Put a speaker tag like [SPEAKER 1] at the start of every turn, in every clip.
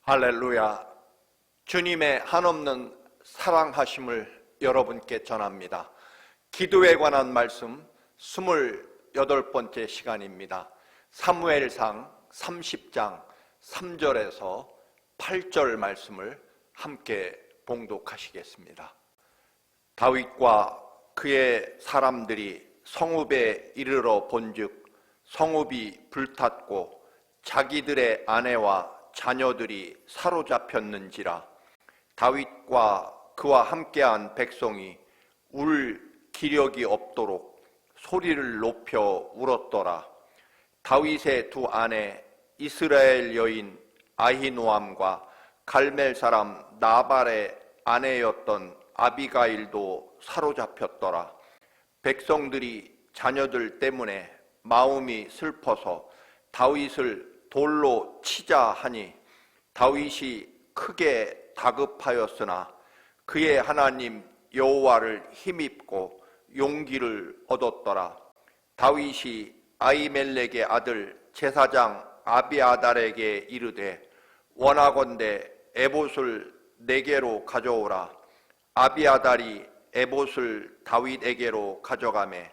[SPEAKER 1] 할렐루야. 주님의 한없는 사랑하심을 여러분께 전합니다. 기도에 관한 말씀 28번째 시간입니다. 사무엘상 30장 3절에서 8절 말씀을 함께 봉독하시겠습니다. 다윗과 그의 사람들이 성읍에 이르러 본즉 성읍이 불탔고 자기들의 아내와 자녀들이 사로잡혔는지라. 다윗과 그와 함께한 백성이 울 기력이 없도록 소리를 높여 울었더라. 다윗의 두 아내 이스라엘 여인 아히노암과 갈멜 사람 나발의 아내였던 아비가일도 사로잡혔더라. 백성들이 자녀들 때문에 마음이 슬퍼서 다윗을 돌로 치자 하니 다윗이 크게 다급하였으나 그의 하나님 여호와를 힘입고 용기를 얻었더라. 다윗이 아히멜렉의 아들 제사장 아비아달에게 이르되 원하건대 에봇을 내게로 가져오라. 아비아달이 에봇을 다윗에게로 가져가매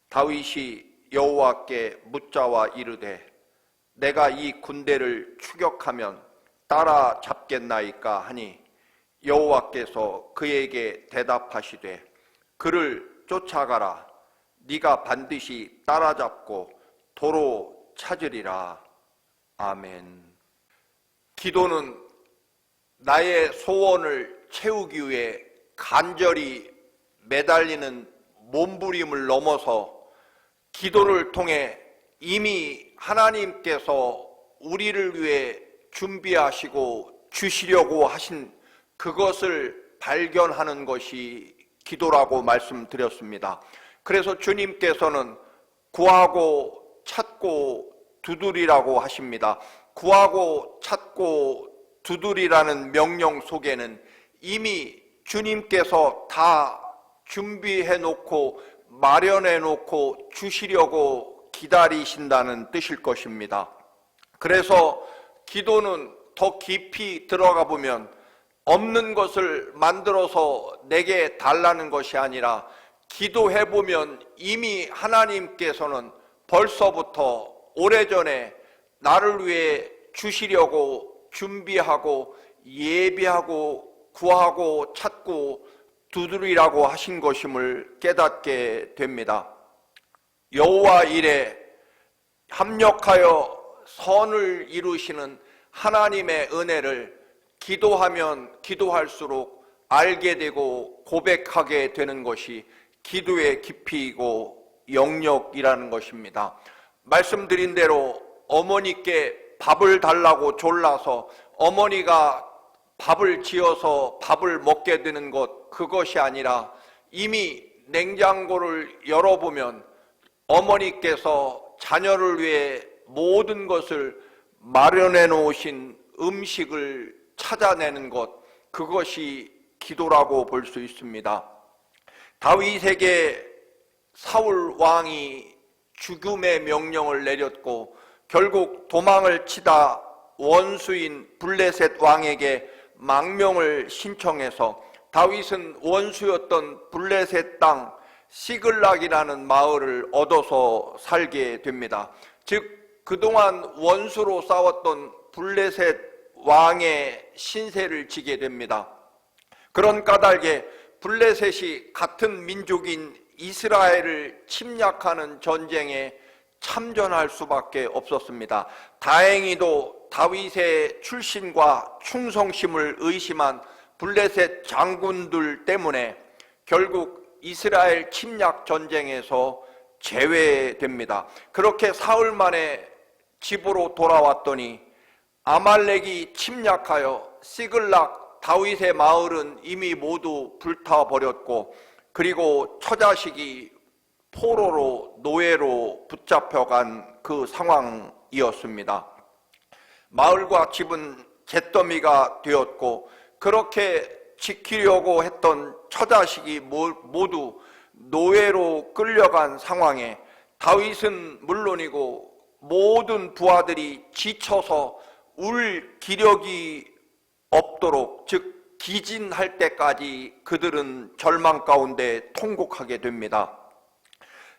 [SPEAKER 1] 다윗이 여호와께 묻자와 이르되 내가 이 군대를 추격하면 따라잡겠나이까 하니 여호와께서 그에게 대답하시되 그를 쫓아가라. 네가 반드시 따라잡고 도로 찾으리라. 아멘. 기도는 나의 소원을 채우기 위해 간절히 매달리는 몸부림을 넘어서 기도를 통해 이미 하나님께서 우리를 위해 준비하시고 주시려고 하신 그것을 발견하는 것이 기도라고 말씀드렸습니다. 그래서 주님께서는 구하고 찾고 두드리라고 하십니다. 구하고 찾고 두드리라는 명령 속에는 이미 주님께서 다 준비해 놓고 마련해 놓고 주시려고 기다리신다는 뜻일 것입니다. 그래서 기도는 더 깊이 들어가 보면 없는 것을 만들어서 내게 달라는 것이 아니라 기도해 보면 이미 하나님께서는 벌써부터 오래전에 나를 위해 주시려고 준비하고 예비하고 구하고 찾고 두드리라고 하신 것임을 깨닫게 됩니다. 여호와 일에 합력하여 선을 이루시는 하나님의 은혜를 기도하면 기도할수록 알게 되고 고백하게 되는 것이 기도의 깊이이고 영역이라는 것입니다. 말씀드린 대로 어머니께 밥을 달라고 졸라서 어머니가 밥을 지어서 밥을 먹게 되는 것, 그것이 아니라 이미 냉장고를 열어보면 어머니께서 자녀를 위해 모든 것을 마련해 놓으신 음식을 찾아내는 것, 그것이 기도라고 볼 수 있습니다. 다윗에게 사울 왕이 죽음의 명령을 내렸고 결국 도망을 치다 원수인 블레셋 왕에게 망명을 신청해서 다윗은 원수였던 블레셋 땅 시글락이라는 마을을 얻어서 살게 됩니다. 즉 그동안 원수로 싸웠던 블레셋 왕의 신세를 지게 됩니다. 그런 까닭에 블레셋이 같은 민족인 이스라엘을 침략하는 전쟁에 참전할 수밖에 없었습니다. 다행히도 다윗의 출신과 충성심을 의심한 블레셋 장군들 때문에 결국 이스라엘 침략 전쟁에서 제외됩니다. 그렇게 사흘 만에 집으로 돌아왔더니 아말렉이 침략하여 시글락 다윗의 마을은 이미 모두 불타버렸고 그리고 처자식이 포로로 노예로 붙잡혀간 그 상황이었습니다. 마을과 집은 잿더미가 되었고 그렇게 지키려고 했던 처자식이 모두 노예로 끌려간 상황에 다윗은 물론이고 모든 부하들이 지쳐서 울 기력이 없도록, 즉 기진할 때까지 그들은 절망 가운데 통곡하게 됩니다.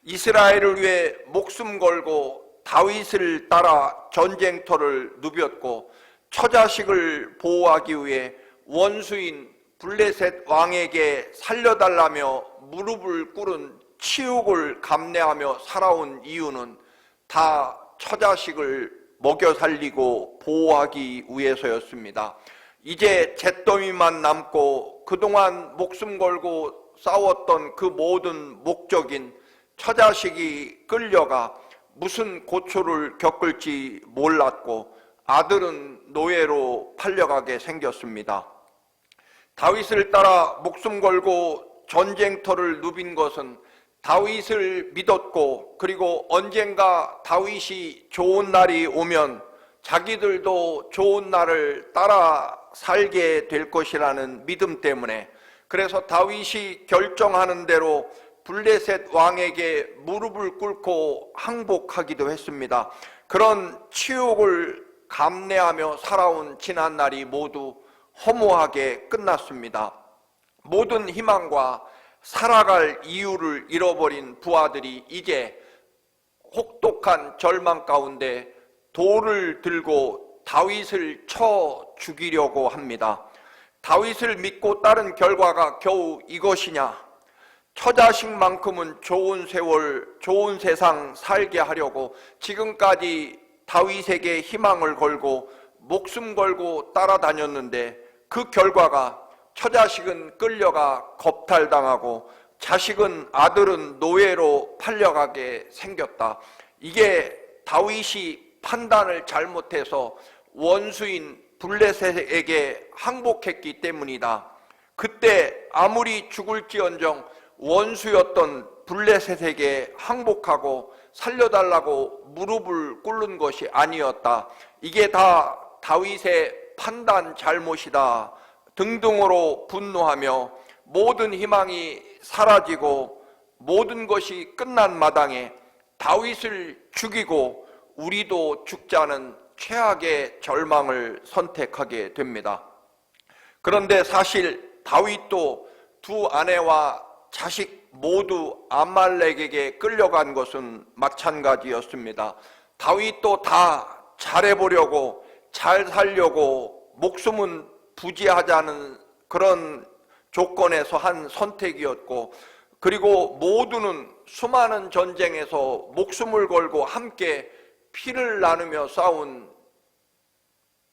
[SPEAKER 1] 이스라엘을 위해 목숨 걸고 다윗을 따라 전쟁터를 누볐고 처자식을 보호하기 위해 원수인 블레셋 왕에게 살려달라며 무릎을 꿇은 치욕을 감내하며 살아온 이유는 다 처자식을 먹여 살리고 보호하기 위해서였습니다. 이제 잿더미만 남고 그동안 목숨 걸고 싸웠던 그 모든 목적인 처자식이 끌려가 무슨 고초를 겪을지 몰랐고 아들은 노예로 팔려가게 생겼습니다. 다윗을 따라 목숨 걸고 전쟁터를 누빈 것은 다윗을 믿었고, 그리고 언젠가 다윗이 좋은 날이 오면 자기들도 좋은 날을 따라 살게 될 것이라는 믿음 때문에, 그래서 다윗이 결정하는 대로 블레셋 왕에게 무릎을 꿇고 항복하기도 했습니다. 그런 치욕을 감내하며 살아온 지난날이 모두 허무하게 끝났습니다. 모든 희망과 살아갈 이유를 잃어버린 부하들이 이제 혹독한 절망 가운데 돌을 들고 다윗을 쳐 죽이려고 합니다. 다윗을 믿고 따른 결과가 겨우 이것이냐? 처자식만큼은 좋은 세월, 좋은 세상 살게 하려고 지금까지 다윗에게 희망을 걸고 목숨 걸고 따라다녔는데 그 결과가 처자식은 끌려가 겁탈당하고 자식은, 아들은 노예로 팔려가게 생겼다. 이게 다윗이 판단을 잘못해서 원수인 블레셋에게 항복했기 때문이다. 그때 아무리 죽을지언정 원수였던 블레셋에게 항복하고 살려달라고 무릎을 꿇는 것이 아니었다. 이게 다 다윗의 판단 잘못이다 등등으로 분노하며 모든 희망이 사라지고 모든 것이 끝난 마당에 다윗을 죽이고 우리도 죽자는 최악의 절망을 선택하게 됩니다. 그런데 사실 다윗도 두 아내와 자식 모두 아말렉에게 끌려간 것은 마찬가지였습니다. 다윗도 다 잘해보려고, 잘 살려고, 목숨은 부지하자는 그런 조건에서 한 선택이었고, 그리고 모두는 수많은 전쟁에서 목숨을 걸고 함께 피를 나누며 싸운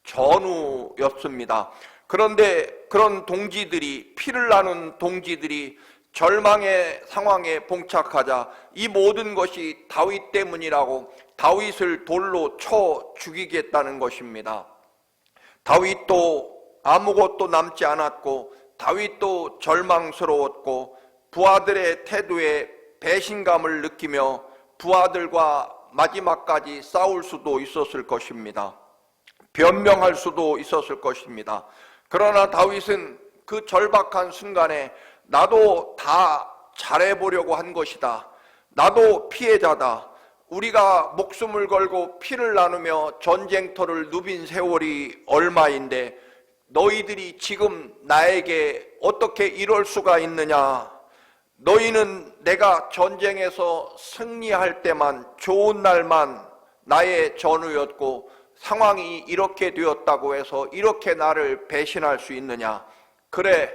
[SPEAKER 1] 전우였습니다. 그런데 그런 동지들이, 피를 나눈 동지들이 절망의 상황에 봉착하자 이 모든 것이 다윗 때문이라고 다윗을 돌로 쳐 죽이겠다는 것입니다. 다윗도 아무것도 남지 않았고, 다윗도 절망스러웠고, 부하들의 태도에 배신감을 느끼며 부하들과 마지막까지 싸울 수도 있었을 것입니다. 변명할 수도 있었을 것입니다. 그러나 다윗은 그 절박한 순간에 나도 다 잘해보려고 한 것이다. 나도 피해자다. 우리가 목숨을 걸고 피를 나누며 전쟁터를 누빈 세월이 얼마인데 너희들이 지금 나에게 어떻게 이럴 수가 있느냐? 너희는 내가 전쟁에서 승리할 때만, 좋은 날만 나의 전우였고 상황이 이렇게 되었다고 해서 이렇게 나를 배신할 수 있느냐? 그래,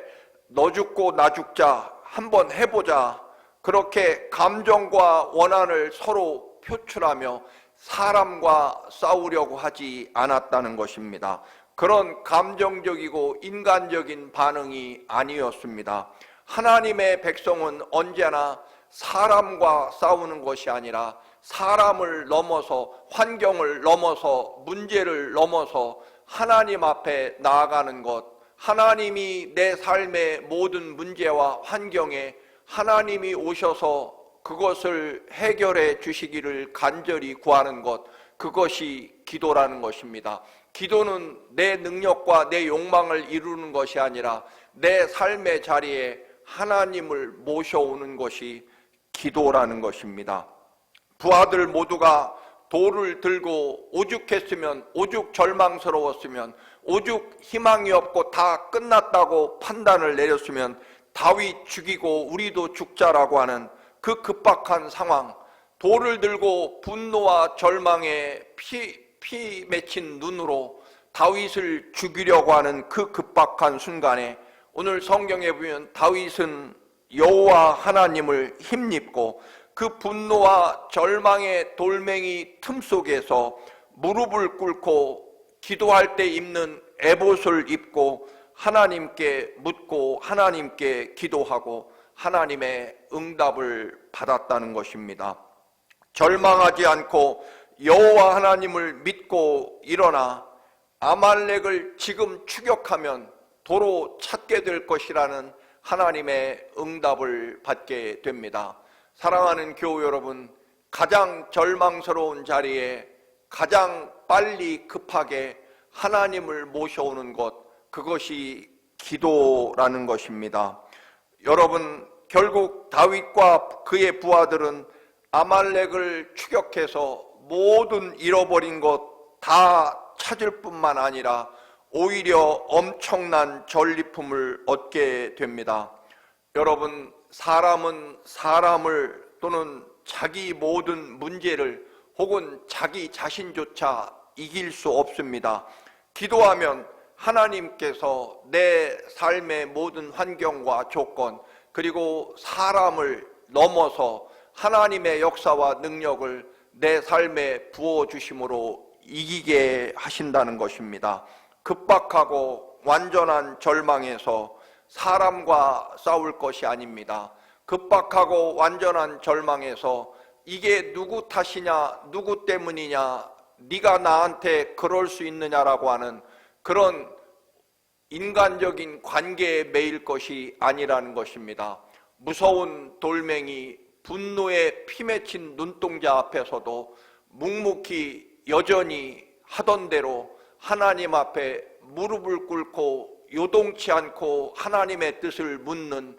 [SPEAKER 1] 너 죽고 나 죽자, 한번 해보자. 그렇게 감정과 원한을 서로 표출하며 사람과 싸우려고 하지 않았다는 것입니다. 그런 감정적이고 인간적인 반응이 아니었습니다. 하나님의 백성은 언제나 사람과 싸우는 것이 아니라 사람을 넘어서, 환경을 넘어서, 문제를 넘어서 하나님 앞에 나아가는 것, 하나님이 내 삶의 모든 문제와 환경에 하나님이 오셔서 그것을 해결해 주시기를 간절히 구하는 것, 그것이 기도라는 것입니다. 기도는 내 능력과 내 욕망을 이루는 것이 아니라 내 삶의 자리에 하나님을 모셔오는 것이 기도라는 것입니다. 부하들 모두가 돌을 들고 오죽했으면, 오죽 절망스러웠으면, 오죽 희망이 없고 다 끝났다고 판단을 내렸으면 다윗 죽이고 우리도 죽자라고 하는 그 급박한 상황, 돌을 들고 분노와 절망에 피 맺힌 눈으로 다윗을 죽이려고 하는 그 급박한 순간에 오늘 성경에 보면 다윗은 여호와 하나님을 힘입고 그 분노와 절망의 돌멩이 틈 속에서 무릎을 꿇고 기도할 때 입는 에봇을 입고 하나님께 묻고 하나님께 기도하고 하나님의 응답을 받았다는 것입니다. 절망하지 않고 여호와 하나님을 믿고 일어나 아말렉을 지금 추격하면 도로 찾게 될 것이라는 하나님의 응답을 받게 됩니다. 사랑하는 교우 여러분, 가장 절망스러운 자리에 가장 빨리 급하게 하나님을 모셔오는 것, 그것이 기도라는 것입니다. 여러분, 결국 다윗과 그의 부하들은 아말렉을 추격해서 모든 잃어버린 것 다 찾을 뿐만 아니라 오히려 엄청난 전리품을 얻게 됩니다. 여러분, 사람은 사람을 또는 자기 모든 문제를 혹은 자기 자신조차 이길 수 없습니다. 기도하면 하나님께서 내 삶의 모든 환경과 조건 그리고 사람을 넘어서 하나님의 역사와 능력을 내 삶에 부어주심으로 이기게 하신다는 것입니다. 급박하고 완전한 절망에서 사람과 싸울 것이 아닙니다. 급박하고 완전한 절망에서 이게 누구 탓이냐, 누구 때문이냐, 네가 나한테 그럴 수 있느냐라고 하는 그런 인간적인 관계에 매일 것이 아니라는 것입니다. 무서운 돌멩이, 분노에 피맺힌 눈동자 앞에서도 묵묵히 여전히 하던 대로 하나님 앞에 무릎을 꿇고 요동치 않고 하나님의 뜻을 묻는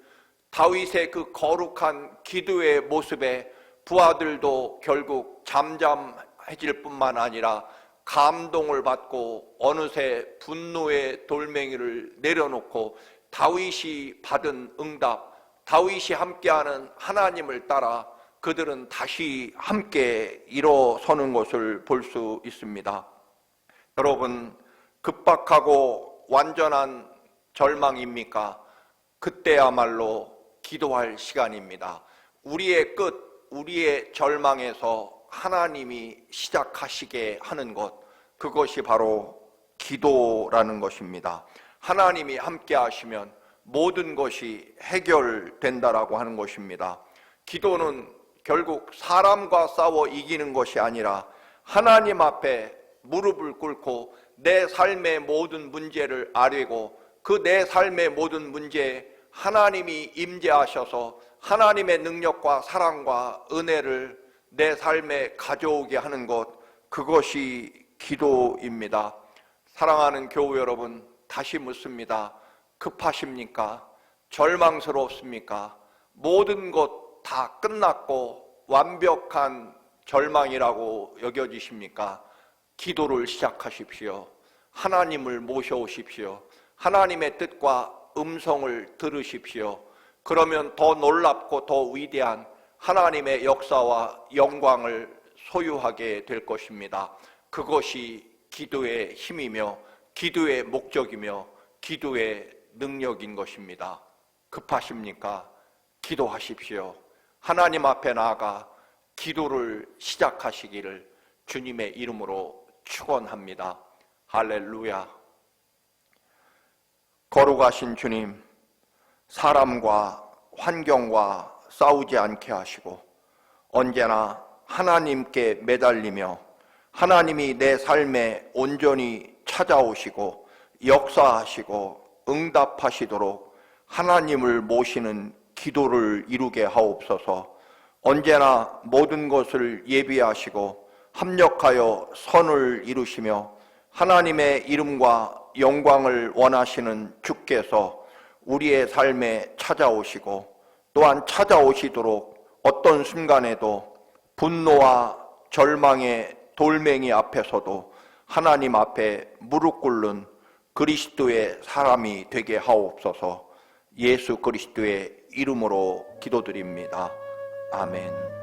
[SPEAKER 1] 다윗의 그 거룩한 기도의 모습에 부하들도 결국 잠잠해질 뿐만 아니라 감동을 받고 어느새 분노의 돌멩이를 내려놓고 다윗이 받은 응답, 다윗이 함께하는 하나님을 따라 그들은 다시 함께 일어서는 것을 볼 수 있습니다. 여러분, 급박하고 완전한 절망입니까? 그때야말로 기도할 시간입니다. 우리의 끝, 우리의 절망에서 하나님이 시작하시게 하는 것, 그것이 바로 기도라는 것입니다. 하나님이 함께 하시면 모든 것이 해결된다라고 하는 것입니다. 기도는 결국 사람과 싸워 이기는 것이 아니라 하나님 앞에 무릎을 꿇고 내 삶의 모든 문제를 아뢰고 그 내 삶의 모든 문제에 하나님이 임재하셔서 하나님의 능력과 사랑과 은혜를 내 삶에 가져오게 하는 것, 그것이 기도입니다. 사랑하는 교우 여러분, 다시 묻습니다. 급하십니까? 절망스럽습니까? 모든 것 다 끝났고 완벽한 절망이라고 여겨지십니까? 기도를 시작하십시오. 하나님을 모셔오십시오. 하나님의 뜻과 음성을 들으십시오. 그러면 더 놀랍고 더 위대한 하나님의 역사와 영광을 소유하게 될 것입니다. 그것이 기도의 힘이며 기도의 목적이며 기도의 능력인 것입니다. 급하십니까? 기도하십시오. 하나님 앞에 나아가 기도를 시작하시기를 주님의 이름으로 축원합니다. 할렐루야. 거룩하신 주님, 사람과 환경과 싸우지 않게 하시고 언제나 하나님께 매달리며 하나님이 내 삶에 온전히 찾아오시고 역사하시고 응답하시도록 하나님을 모시는 기도를 이루게 하옵소서. 언제나 모든 것을 예비하시고 합력하여 선을 이루시며 하나님의 이름과 영광을 원하시는 주께서 우리의 삶에 찾아오시고 또한 찾아오시도록 어떤 순간에도 분노와 절망의 돌멩이 앞에서도 하나님 앞에 무릎 꿇는 그리스도의 사람이 되게 하옵소서. 예수 그리스도의 이름으로 기도드립니다. 아멘.